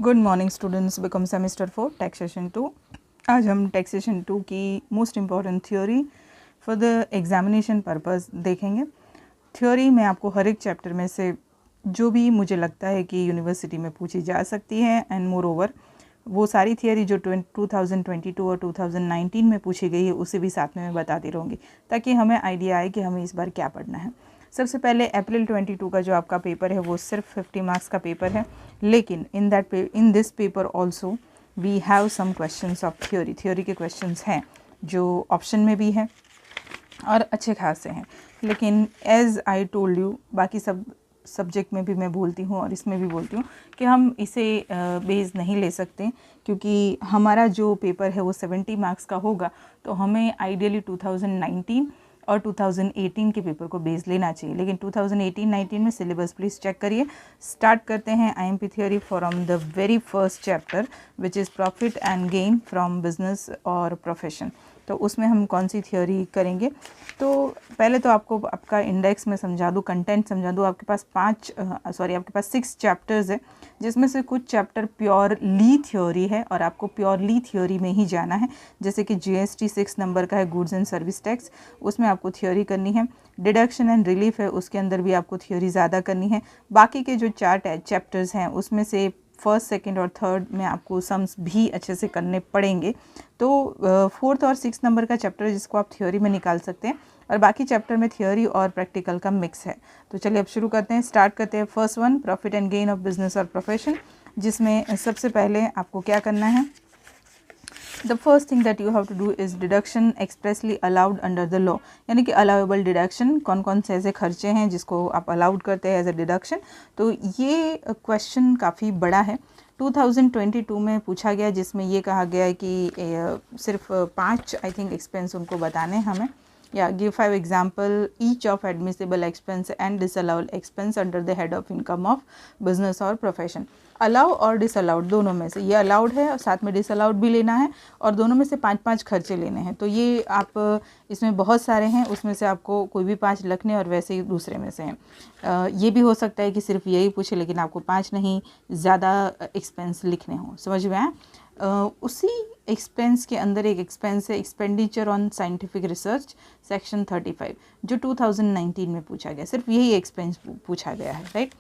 Good morning students, become semester 4 taxation 2। आज हम taxation 2 की most important theory for the examination purpose देखेंगे। Theory में आपको हर एक चैप्टर में से जो भी मुझे लगता है कि यूनिवर्सिटी में पूछी जा सकती है एंड मोर ओवर वो सारी थियोरी जो 2022 और 2019 में पूछी गई है उसे भी साथ में मैं बताती रहूँगी ताकि हमें आइडिया आए कि हमें इस बार क्या पढ़ना है। सबसे पहले अप्रैल 22 का जो आपका पेपर है वो सिर्फ 50 मार्क्स का पेपर है, लेकिन in this paper also we have some questions of theory के क्वेश्चंस हैं जो ऑप्शन में भी हैं और अच्छे खासे हैं। लेकिन एज आई टोल्ड यू, बाकी सब सब्जेक्ट में भी मैं बोलती हूँ और इसमें भी बोलती हूँ कि हम इसे बेस नहीं ले सकते, क्योंकि हमारा जो पेपर है वो 70 मार्क्स का होगा, तो हमें आइडियली 2019 और 2018 के पेपर को बेस लेना चाहिए। लेकिन 2018-19 में सिलेबस प्लीज़ चेक करिए। स्टार्ट करते हैं IMP theory from the very first chapter which is profit and gain from business और प्रोफेशन। तो उसमें हम कौन सी थ्योरी करेंगे? तो पहले तो आपको आपका इंडेक्स में समझा दूँ, कंटेंट समझा दूँ। आपके पास आपके पास 6 चैप्टर्स है, जिसमें से कुछ चैप्टर प्योरली थ्योरी है और आपको प्योरली थ्योरी में ही जाना है। जैसे कि जीएसटी 6 नंबर का है, गुड्स एंड सर्विस टैक्स, उसमें आपको थ्योरी करनी है। डिडक्शन एंड रिलीफ है, उसके अंदर भी आपको थ्योरी ज़्यादा करनी है। बाकी के जो 4 चैप्टर्स हैं उसमें से फर्स्ट, सेकंड और थर्ड में आपको सम्स भी अच्छे से करने पड़ेंगे। तो फोर्थ और 6 नंबर का चैप्टर जिसको आप थ्योरी में निकाल सकते हैं और बाकी चैप्टर में थ्योरी और प्रैक्टिकल का मिक्स है। तो चलिए अब शुरू करते हैं, स्टार्ट करते हैं। First one, profit and gain of business और प्रोफेशन, जिसमें सबसे पहले आपको क्या करना है? The first thing that you have to do is deduction expressly allowed under the law, यानी कि अलाउेबल डिडक्शन कौन कौन से ऐसे खर्चे हैं जिसको आप अलाउड करते हैं एज ए डिडक्शन। तो ये क्वेश्चन काफ़ी बड़ा है, 2022 में पूछा गया, जिसमें ये कहा गया है कि सिर्फ 5 आई थिंक एक्सपेंस उनको बताने हमें, या give 5 example each of admissible expense and disallowed expense under the head of income of business और प्रोफेशन। अलाउ और डिसअलाउड दोनों में से, ये अलाउड है और साथ में डिसअलाउड भी लेना है और दोनों में से 5-5 खर्चे लेने हैं। तो ये आप इसमें बहुत सारे हैं, उसमें से आपको कोई भी 5 लिखने और वैसे ही दूसरे में से हैं। ये भी हो सकता है कि सिर्फ यही पूछे लेकिन आपको 5 नहीं ज़्यादा एक्सपेंस लिखने हों। समझ में आया? उसी एक्सपेंस के अंदर एक एक्सपेंस है expenditure on scientific research, section 35, जो 2019 में पूछा गया। सिर्फ यही एक्सपेंस पूछा गया है, राइट।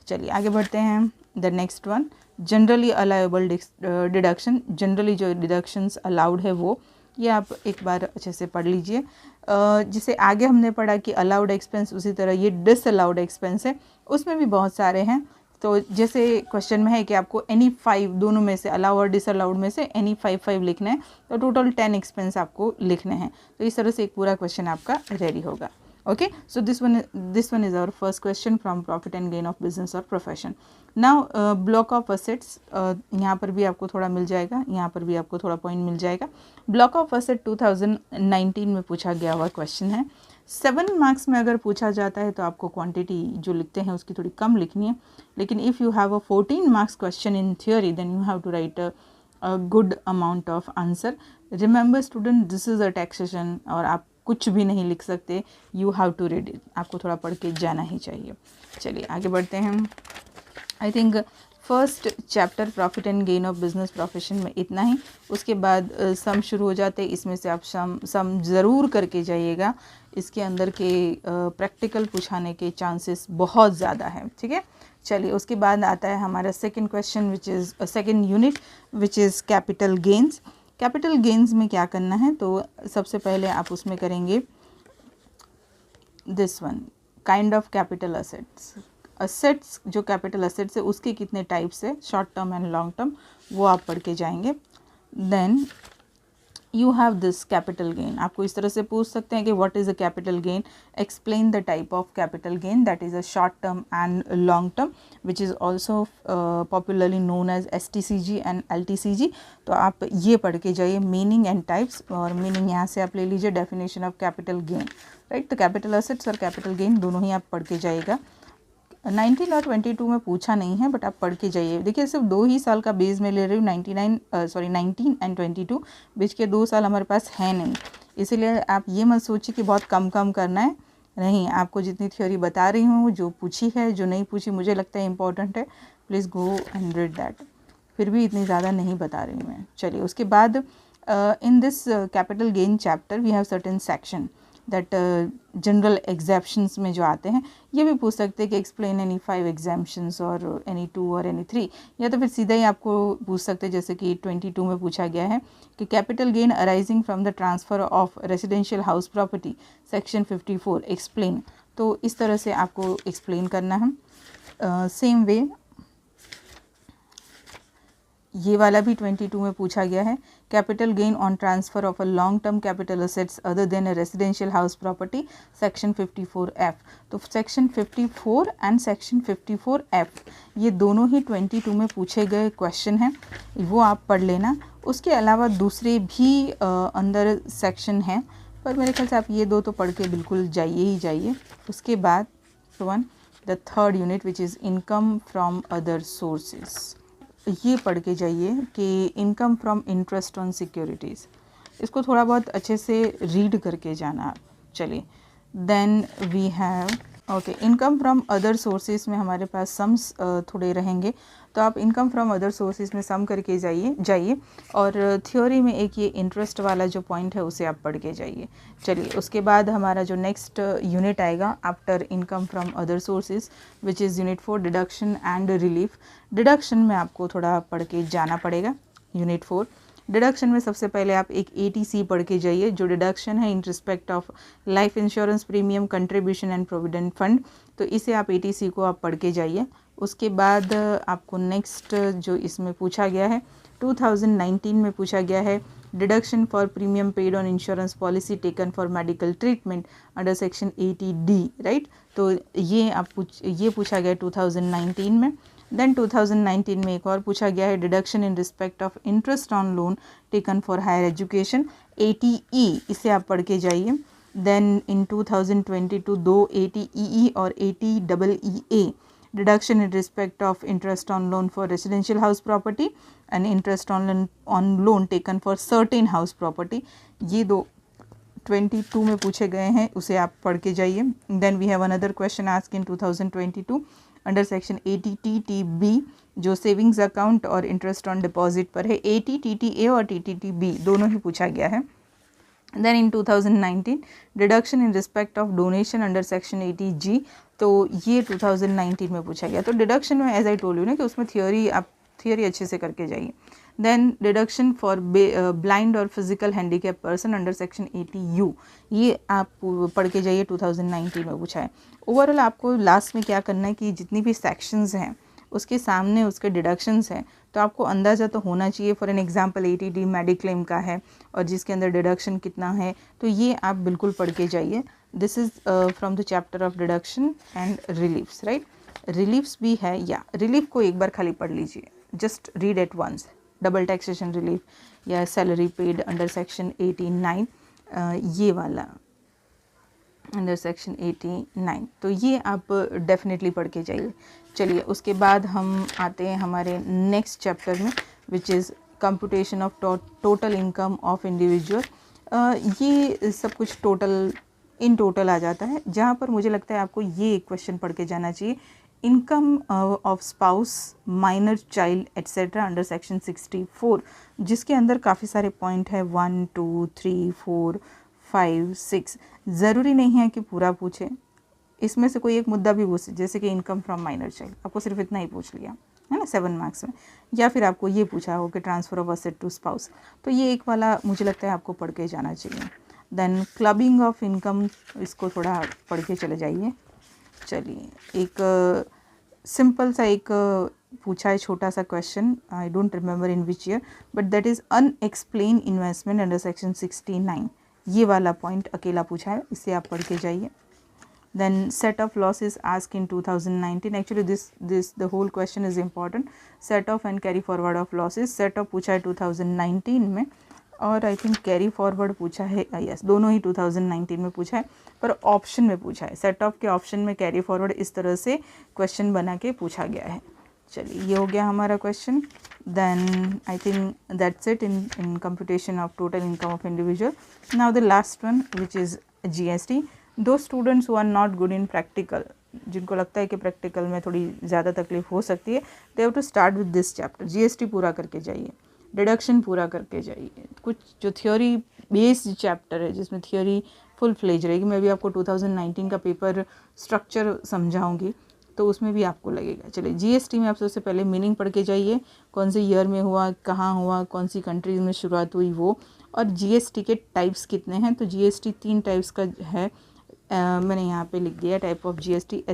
चलिए आगे बढ़ते हैं। The next one, generally allowable deduction, generally जो डिडक्शंस अलाउड है वो, ये आप एक बार अच्छे से पढ़ लीजिए। जिसे आगे हमने पढ़ा कि अलाउड एक्सपेंस, उसी तरह ये डिसअलाउड एक्सपेंस है, उसमें भी बहुत सारे हैं। तो जैसे क्वेश्चन में है कि आपको एनी 5, दोनों में से अलाउ और डिसअलाउड में से एनी 5 लिखना है, तो टोटल 10 एक्सपेंस आपको लिखने हैं। तो इस तरह से एक पूरा क्वेश्चन आपका रेडी होगा। Okay, so this one is our first question from profit and gain of business और profession. Now block of assets, यहाँ पर भी आपको थोड़ा मिल जाएगा, यहाँ पर भी आपको थोड़ा पॉइंट मिल जाएगा। ब्लॉक ऑफ असेट 2019 में पूछा गया हुआ क्वेश्चन है। 7 मार्क्स में अगर पूछा जाता है तो आपको क्वांटिटी जो लिखते हैं उसकी थोड़ी कम लिखनी है, लेकिन if you have a 14 marks question in theory then you have to write a good amount of answer. Remember student, this is a taxation और आप कुछ भी नहीं लिख सकते, you have to read it, आपको थोड़ा पढ़ के जाना ही चाहिए। चलिए आगे बढ़ते हैं। I think first chapter profit and gain of business profession में इतना ही। उसके बाद सम शुरू हो जाते हैं, इसमें से आप सम ज़रूर करके जाइएगा। इसके अंदर के प्रैक्टिकल पूछाने के चांसेस बहुत ज़्यादा हैं, ठीक है। चलिए उसके बाद आता है हमारा second question which is second unit which is capital gains. Capital gains में क्या करना है? तो सबसे पहले आप उसमें करेंगे this one, kind of capital assets. Assets जो कैपिटल असेट्स है उसके कितने टाइप्स है, short term and long term, वो आप पढ़ के जाएंगे। Then you have this capital gain. आपको इस तरह से पूछ सकते हैं कि what is a capital gain, explain the type of capital gain that is a short term and long term which is also popularly known as STCG and LTCG। तो आप ये पढ़ के जाइए, मीनिंग एंड टाइप्स, और meaning यहाँ से आप ले लीजिए, definition of capital gain, right. तो कैपिटल असेट्स और कैपिटल गेन दोनों ही आप पढ़ के जाइएगा। 19 और 22 में पूछा नहीं है, बट आप पढ़ के जाइए। देखिए सिर्फ 2 ही साल का बेस में ले रही हूँ, 19 एंड 22, बीच के 2 साल हमारे पास है नहीं, इसीलिए आप ये मत सोचिए कि बहुत कम करना है। नहीं, आपको जितनी थ्योरी बता रही हूँ, जो पूछी है, जो नहीं पूछी मुझे लगता है इंपॉर्टेंट है, please go and read that. फिर भी इतनी ज़्यादा नहीं बता रही हूँ मैं। चलिए उसके बाद in this capital gain chapter we have certain section that general exemptions में जो आते हैं, ये भी पूछ सकते हैं कि एक्सप्लेन एनी 5 एग्जेम्पशंस और एनी 2 और एनी 3, या तो फिर सीधा ही आपको पूछ सकते हैं जैसे कि 22 में पूछा गया है कि capital gain arising from the transfer of residential house property section 54 explain. तो इस तरह से आपको एक्सप्लेन करना है। सेम वे ये वाला भी 22 में पूछा गया है, capital gain on transfer of a long term capital assets other than a residential house property section 54F। तो सेक्शन 54 एंड सेक्शन 54F ये दोनों ही 22 में पूछे गए क्वेश्चन हैं, वो आप पढ़ लेना। उसके अलावा दूसरे भी अंदर सेक्शन हैं, पर मेरे ख्याल से आप ये दो तो पढ़ के बिल्कुल जाइए ही जाइए। उसके बाद the third unit which is income from other sources, ये पढ़ के जाइए कि income from interest on securities, इसको थोड़ा बहुत अच्छे से रीड करके जाना आप। चलिए then we have okay income from other sources में हमारे पास सम्स थोड़े रहेंगे, तो आप इनकम फ्रॉम अदर सोर्सेज में सम करके जाइए और थ्योरी में एक ये इंटरेस्ट वाला जो पॉइंट है उसे आप पढ़ के जाइए। चलिए उसके बाद हमारा जो नेक्स्ट यूनिट आएगा after income from other sources which is unit 4 deduction and relief. Deduction में आपको थोड़ा पढ़ के जाना पड़ेगा। यूनिट 4 डिडक्शन में सबसे पहले आप एक ATC पढ़ के जाइए, जो डिडक्शन है इन respect of life insurance premium contribution and provident fund, तो इसे आप ATC को आप पढ़ के जाइए। उसके बाद आपको नेक्स्ट जो इसमें पूछा गया है 2019 में पूछा गया है deduction for premium paid on insurance policy taken for medical treatment under section 80D, right. तो ये पूछा गया 2019 में। देन 2019 में एक और पूछा गया है deduction in respect of interest on loan taken for higher education 80E, इसे आप पढ़ के जाइए। देन इन 2022 दो 80EE और 80EE deduction in respect of interest on loan for residential house property and interest on loan taken for certain house property, ये दो 22 में पूछे गए हैं, उसे आप पढ़ के जाइए। Then we have another question asked in 2022 under section 80TTB जो सेविंग्स अकाउंट और इंटरेस्ट ऑन डिपॉजिट पर है। 80TTA और TTTB दोनों ही पूछा गया है। Then in 2019 deduction in respect of donation under section 80G, तो ये 2019 में पूछा गया। तो डिडक्शन में एज आई टोल्ड यू ना कि उसमें थ्योरी अच्छे से करके जाइए। देन डिडक्शन फॉर ब्लाइंड और physical handicap person under section 80U, ये आप पढ़ के जाइए, 2019 में पूछा है। ओवरऑल आपको लास्ट में क्या करना है कि जितनी भी सेक्शंस हैं उसके सामने उसके डिडक्शंस हैं, तो आपको अंदाज़ा तो होना चाहिए। For an example 80D mediclaim का है और जिसके अंदर डिडक्शन कितना है, तो ये आप बिल्कुल पढ़ के जाइए। This is from the chapter of deduction and reliefs, right. Reliefs भी है, या रिलीफ को एक बार खाली पढ़ लीजिए, just read at once. Double taxation relief या सैलरी पेड अंडर सेक्शन 89, ये वाला अंडर सेक्शन 89, तो ये आप डेफिनेटली पढ़ के जाइए। चलिए उसके बाद हम आते हैं हमारे नेक्स्ट चैप्टर में which is computation of total income of individual. ये सब कुछ इन टोटल आ जाता है, जहाँ पर मुझे लगता है आपको ये क्वेश्चन पढ़ के जाना चाहिए, income of spouse minor child etcetera under section 64, जिसके अंदर काफ़ी सारे पॉइंट है 1 2 3 4 5 6। ज़रूरी नहीं है कि पूरा पूछे, इसमें से कोई एक मुद्दा भी पूछे, जैसे कि इनकम फ्रॉम माइनर चाइल्ड, आपको सिर्फ इतना ही पूछ लिया है ना 7 मार्क्स में, या फिर आपको ये पूछा हो कि transfer of asset to spouse, तो ये एक वाला मुझे लगता है आपको पढ़ के जाना चाहिए। देन क्लबिंग ऑफ इनकम, इसको थोड़ा पढ़ के चले जाइए। चलिए एक सिंपल सा एक पूछा है छोटा सा question, I don't remember in which year, but that is unexplained investment under section 69, ये वाला पॉइंट अकेला पूछा है, इसे आप पढ़ के जाइए। Then set off losses ask in 2019, actually this the whole question is important. Set off and carry forward of losses, set off पूछा है 2019 में, और आई थिंक कैरी फॉरवर्ड पूछा है, यस दोनों ही 2019 में पूछा है, पर ऑप्शन में पूछा है। सेट ऑफ के ऑप्शन में कैरी फॉरवर्ड इस तरह से क्वेश्चन बना के पूछा गया है। चलिए ये हो गया हमारा question. Then I think that's it in computation of total income of individual. Now the last one which is GST। दो students who are not good in practical, जिनको लगता है कि प्रैक्टिकल में थोड़ी ज़्यादा तकलीफ हो सकती है, they have to start with this chapter. GST पूरा करके जाइए, डिडक्शन पूरा करके जाइए, कुछ जो थ्योरी बेस्ड चैप्टर है जिसमें थ्योरी फुल फ्लेज रहेगी। मैं भी आपको 2019 का पेपर स्ट्रक्चर समझाऊंगी तो उसमें भी आपको लगेगा। चलिए, जीएसटी में आप सबसे पहले मीनिंग पढ़ के जाइए, कौन से ईयर में हुआ, कहाँ हुआ, कौन सी कंट्रीज में शुरुआत हुई वो, और जीएसटी के टाइप्स कितने हैं। तो जीएसटी 3 टाइप्स का है, मैंने यहाँ पे लिख दिया type of GST,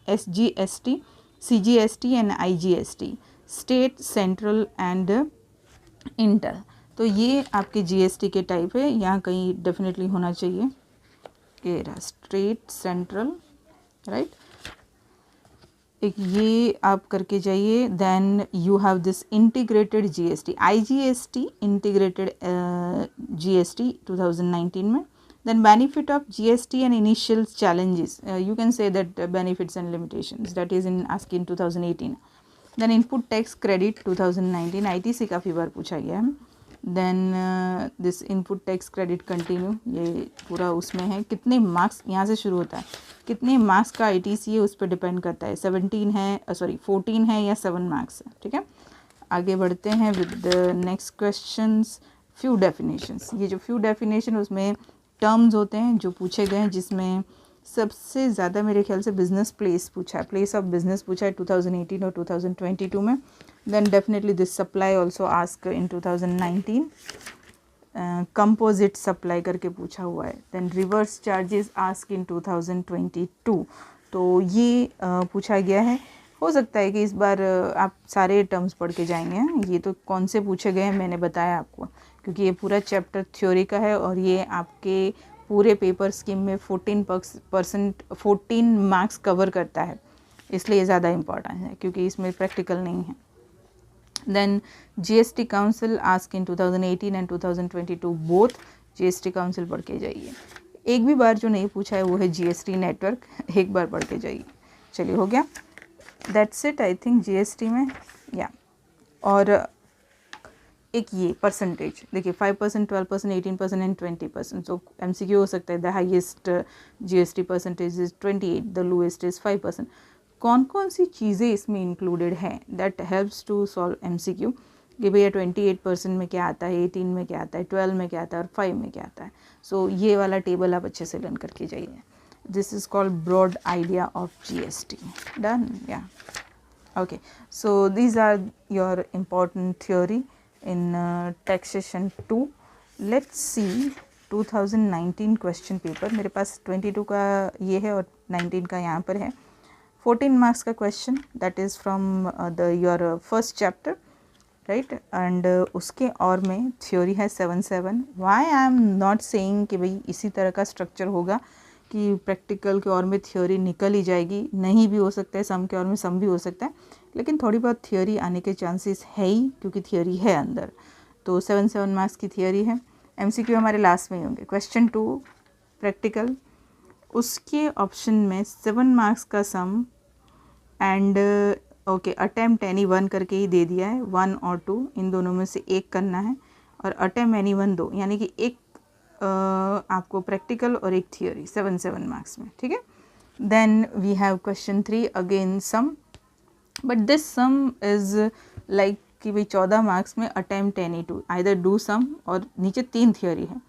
SGST, CGST and IGST, state, central and inter. तो ये आपके जीएसटी के टाइप है, यहाँ कहीं डेफिनेटली होना चाहिए, ये रहा स्टेट, सेंट्रल, राइट। एक ये आप करके जाइए। Then you have this integrated GST, IGST, integrated GST 2019 में। Then benefit of GST and initial challenges, you can say that benefits and limitations, that is in ask in 2018। Then input tax credit 2019, IT से काफ़ी बार पूछा गया है। Then this input tax credit continue, ये पूरा उसमें है। कितने मार्क्स, यहाँ से शुरू होता है, कितने मार्क्स का आईटीसी है उस पर डिपेंड करता है, 14 है या 7 मार्क्स है, ठीक है। आगे बढ़ते हैं with the next questions. Few definitions, ये जो फ्यू डेफिनेशन उसमें टर्म्स होते हैं जो पूछे गए हैं, जिसमें सबसे ज़्यादा मेरे ख्याल से बिजनेस प्लेस पूछा है, प्लेस ऑफ बिजनेस पूछा है 2018 और 2022 में। Then definitely this supply also ask in 2019, composite supply करके पूछा हुआ है। Then reverse charges ask in 2022, तो ये पूछा गया है। हो सकता है कि इस बार आप सारे टर्म्स पढ़ के जाएंगे। ये तो कौन से पूछे गए हैं मैंने बताया आपको, क्योंकि ये पूरा चैप्टर थ्योरी का है और ये आपके पूरे पेपर स्कीम में 14 मार्क्स कवर करता है, इसलिए ज़्यादा इम्पॉर्टेंट है क्योंकि इसमें प्रैक्टिकल नहीं है। Then GST council ask in 2018 and 2022 both, GST council पढ़ के जाइए। एक भी बार जो नहीं पूछा है वो है जीएसटी नेटवर्क, एक बार पढ़ के जाइए। चलिए, हो गया, that's it I think GST में, या। और एक ये परसेंटेज देखिए, 5%, 12%, 18% एंड 20%। सो एमसीक्यू हो सकता है the highest GST percentage is 28, the lowest is 5%। कौन कौन सी चीज़ें इसमें इंक्लूडेड हैं, that helps to solve MCQ, कि भैया 28% में क्या आता है, 18 में क्या आता है, 12 में क्या आता है और 5 में क्या आता है। सो ये वाला टेबल आप अच्छे से लर्न करके जाइए। This is called broad idea of GST. Done, yeah, okay. So these are your important theory in taxation 2. Let's see 2019 question paper. मेरे पास 22 का ये है और 19 का यहाँ पर है। 14 मार्क्स का question, that is from the your first chapter, right. And उसके और में थ्योरी है 7 why I am not saying कि भाई इसी तरह का स्ट्रक्चर होगा कि प्रैक्टिकल के और में थ्योरी निकल ही जाएगी, नहीं भी हो सकता है, सम के और में सम भी हो सकता है, लेकिन थोड़ी बहुत थ्योरी आने के चांसेस है ही, क्योंकि थ्योरी है अंदर। तो 7 मार्क्स की थ्योरी है। एमसीक्यू हमारे लास्ट में ही होंगे। क्वेश्चन 2 प्रैक्टिकल, उसके ऑप्शन में 7 मार्क्स का sum and okay attempt any one करके ही दे दिया है, 1 और 2 इन दोनों में से एक करना है, और अटेम्प्ट एनी वन 2, यानी कि एक आपको प्रैक्टिकल और एक थियोरी 7 मार्क्स में, ठीक है। Then we have question 3 again sum, but this sum is like कि भाई 14 मार्क्स में attempt any two, either do sum, और नीचे 3 थियोरी है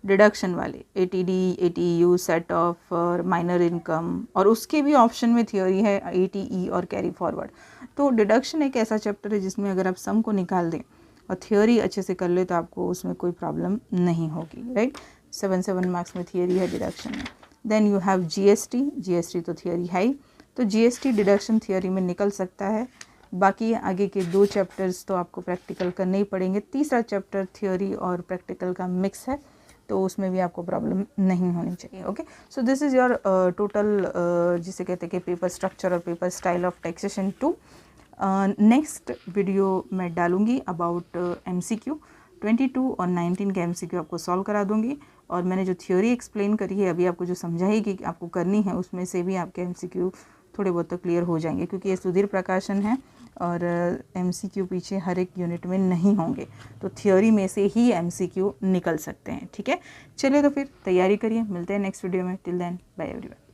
डिडक्शन वाले, एटीडी, एटीयू, सेट ऑफ और माइनर इनकम, और उसके भी ऑप्शन में थियोरी है एटीई और कैरी फॉरवर्ड। तो डिडक्शन एक ऐसा चैप्टर है जिसमें अगर आप सम को निकाल दें और थियोरी अच्छे से कर ले तो आपको उसमें कोई प्रॉब्लम नहीं होगी, राइट। 7 मार्क्स में थियोरी है डिडक्शन में। देन यू हैव जीएसटी तो थियोरी है ही, तो जीएसटी डिडक्शन थियोरी में निकल सकता है। बाकी आगे के 2 चैप्टर्स तो आपको प्रैक्टिकल करने ही पड़ेंगे। तीसरा चैप्टर थियोरी और प्रैक्टिकल का मिक्स है, तो उसमें भी आपको प्रॉब्लम नहीं होनी चाहिए। Okay, so this is your total जिसे कहते हैं कि पेपर स्ट्रक्चर और paper style of taxation 2। Next video मैं डालूंगी अबाउट एमसीक्यू 22 और 19 के एमसीक्यू आपको सॉल्व करा दूंगी, और मैंने जो थ्योरी एक्सप्लेन करी है अभी आपको जो समझाएगी कि आपको करनी है, उसमें से भी आपके एमसीक्यू थोड़े बहुत तो क्लियर हो जाएंगे, क्योंकि ये सुधीर प्रकाशन है और एमसीक्यू पीछे हर एक यूनिट में नहीं होंगे, तो थ्योरी में से ही एमसीक्यू निकल सकते हैं, ठीक है। चलिए तो फिर तैयारी करिए, मिलते हैं नेक्स्ट वीडियो में। Till then bye everyone.